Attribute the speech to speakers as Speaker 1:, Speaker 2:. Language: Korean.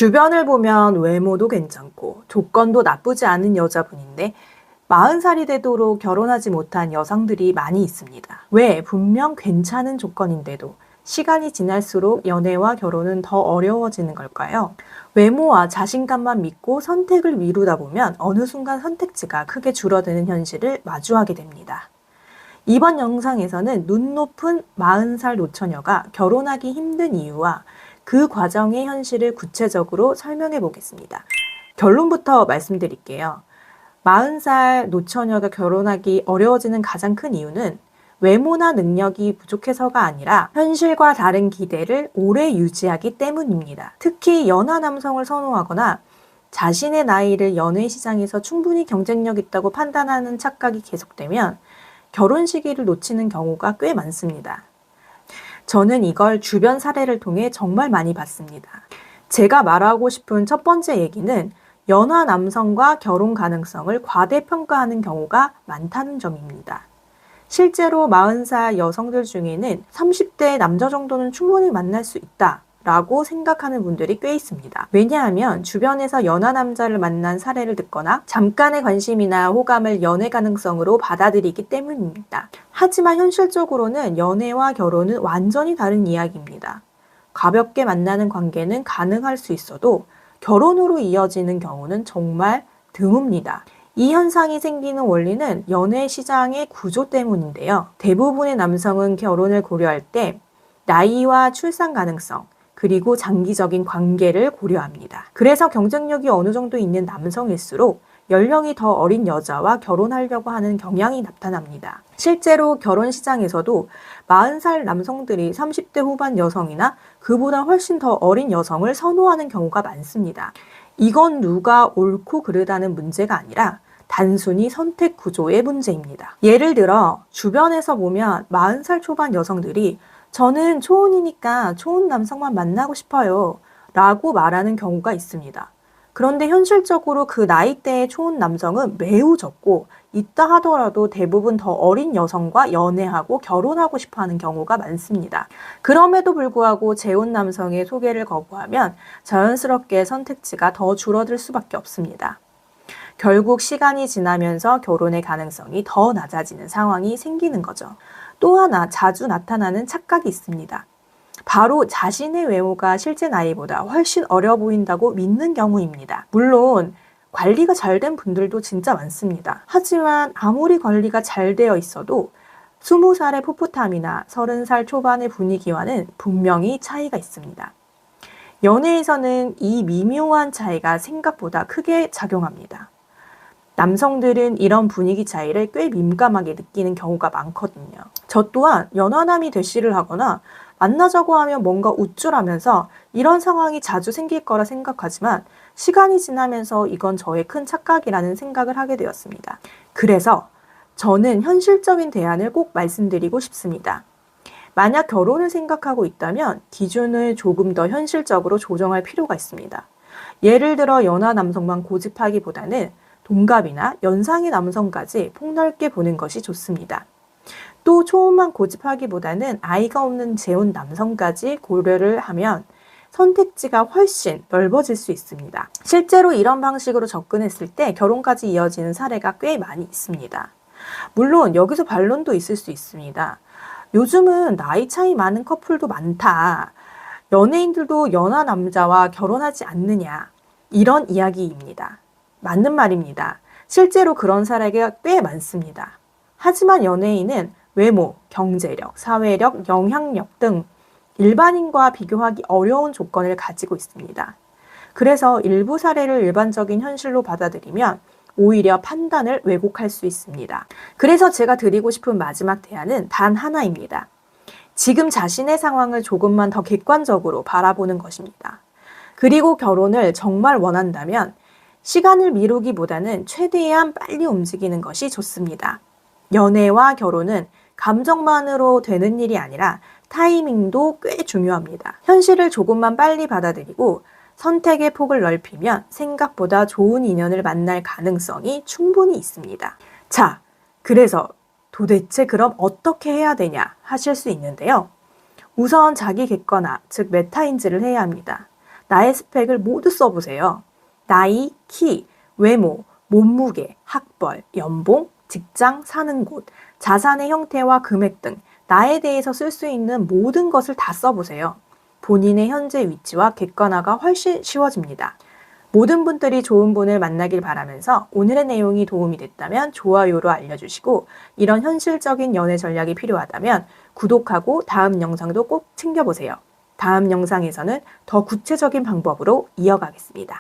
Speaker 1: 주변을 보면 외모도 괜찮고 조건도 나쁘지 않은 여자분인데 40살이 되도록 결혼하지 못한 여성들이 많이 있습니다. 왜 분명 괜찮은 조건인데도 시간이 지날수록 연애와 결혼은 더 어려워지는 걸까요? 외모와 자신감만 믿고 선택을 미루다 보면 어느 순간 선택지가 크게 줄어드는 현실을 마주하게 됩니다. 이번 영상에서는 눈 높은 40살 노처녀가 결혼하기 힘든 이유와 그 과정의 현실을 구체적으로 설명해 보겠습니다. 결론부터 말씀드릴게요. 40살 노처녀가 결혼하기 어려워지는 가장 큰 이유는 외모나 능력이 부족해서가 아니라 현실과 다른 기대를 오래 유지하기 때문입니다. 특히 연하 남성을 선호하거나 자신의 나이를 연애 시장에서 충분히 경쟁력 있다고 판단하는 착각이 계속되면 결혼 시기를 놓치는 경우가 꽤 많습니다. 저는 이걸 주변 사례를 통해 정말 많이 봤습니다. 제가 말하고 싶은 첫 번째 얘기는 연하 남성과 결혼 가능성을 과대평가하는 경우가 많다는 점입니다. 실제로 40살 여성들 중에는 30대 남자 정도는 충분히 만날 수 있다 라고 생각하는 분들이 꽤 있습니다. 왜냐하면 주변에서 연하 남자를 만난 사례를 듣거나 잠깐의 관심이나 호감을 연애 가능성으로 받아들이기 때문입니다. 하지만 현실적으로는 연애와 결혼은 완전히 다른 이야기입니다. 가볍게 만나는 관계는 가능할 수 있어도 결혼으로 이어지는 경우는 정말 드뭅니다. 이 현상이 생기는 원리는 연애 시장의 구조 때문인데요. 대부분의 남성은 결혼을 고려할 때 나이와 출산 가능성, 그리고 장기적인 관계를 고려합니다. 그래서 경쟁력이 어느 정도 있는 남성일수록 연령이 더 어린 여자와 결혼하려고 하는 경향이 나타납니다. 실제로 결혼 시장에서도 40살 남성들이 30대 후반 여성이나 그보다 훨씬 더 어린 여성을 선호하는 경우가 많습니다. 이건 누가 옳고 그르다는 문제가 아니라 단순히 선택 구조의 문제입니다. 예를 들어 주변에서 보면 40살 초반 여성들이 저는 초혼이니까 초혼 남성만 만나고 싶어요 라고 말하는 경우가 있습니다. 그런데 현실적으로 그 나이대의 초혼 남성은 매우 적고 있다 하더라도 대부분 더 어린 여성과 연애하고 결혼하고 싶어하는 경우가 많습니다. 그럼에도 불구하고 재혼 남성의 소개를 거부하면 자연스럽게 선택지가 더 줄어들 수밖에 없습니다. 결국 시간이 지나면서 결혼의 가능성이 더 낮아지는 상황이 생기는 거죠. 또 하나 자주 나타나는 착각이 있습니다. 바로 자신의 외모가 실제 나이보다 훨씬 어려 보인다고 믿는 경우입니다. 물론 관리가 잘 된 분들도 진짜 많습니다. 하지만 아무리 관리가 잘 되어 있어도 20살의 풋풋함이나 30살 초반의 분위기와는 분명히 차이가 있습니다. 연애에서는 이 미묘한 차이가 생각보다 크게 작용합니다. 남성들은 이런 분위기 차이를 꽤 민감하게 느끼는 경우가 많거든요. 저 또한 연하남이 대시를 하거나 만나자고 하면 뭔가 우쭐하면서 이런 상황이 자주 생길 거라 생각하지만 시간이 지나면서 이건 저의 큰 착각이라는 생각을 하게 되었습니다. 그래서 저는 현실적인 대안을 꼭 말씀드리고 싶습니다. 만약 결혼을 생각하고 있다면 기준을 조금 더 현실적으로 조정할 필요가 있습니다. 예를 들어 연하 남성만 고집하기보다는 동갑이나 연상의 남성까지 폭넓게 보는 것이 좋습니다. 또 초혼만 고집하기보다는 아이가 없는 재혼 남성까지 고려를 하면 선택지가 훨씬 넓어질 수 있습니다. 실제로 이런 방식으로 접근했을 때 결혼까지 이어지는 사례가 꽤 많이 있습니다. 물론 여기서 반론도 있을 수 있습니다. 요즘은 나이 차이 많은 커플도 많다. 연예인들도 연하 남자와 결혼하지 않느냐. 이런 이야기입니다. 맞는 말입니다. 실제로 그런 사례가 꽤 많습니다. 하지만 연예인은 외모, 경제력, 사회력, 영향력 등 일반인과 비교하기 어려운 조건을 가지고 있습니다. 그래서 일부 사례를 일반적인 현실로 받아들이면 오히려 판단을 왜곡할 수 있습니다. 그래서 제가 드리고 싶은 마지막 대안은 단 하나입니다. 지금 자신의 상황을 조금만 더 객관적으로 바라보는 것입니다. 그리고 결혼을 정말 원한다면 시간을 미루기보다는 최대한 빨리 움직이는 것이 좋습니다. 연애와 결혼은 감정만으로 되는 일이 아니라 타이밍도 꽤 중요합니다. 현실을 조금만 빨리 받아들이고 선택의 폭을 넓히면 생각보다 좋은 인연을 만날 가능성이 충분히 있습니다. 자, 그래서 도대체 그럼 어떻게 해야 되냐 하실 수 있는데요. 우선 자기 객관화, 즉 메타인지를 해야 합니다. 나의 스펙을 모두 써보세요. 나이, 키, 외모, 몸무게, 학벌, 연봉, 직장, 사는 곳, 자산의 형태와 금액 등 나에 대해서 쓸 수 있는 모든 것을 다 써보세요. 본인의 현재 위치와 객관화가 훨씬 쉬워집니다. 모든 분들이 좋은 분을 만나길 바라면서 오늘의 내용이 도움이 됐다면 좋아요로 알려주시고, 이런 현실적인 연애 전략이 필요하다면 구독하고 다음 영상도 꼭 챙겨보세요. 다음 영상에서는 더 구체적인 방법으로 이어가겠습니다.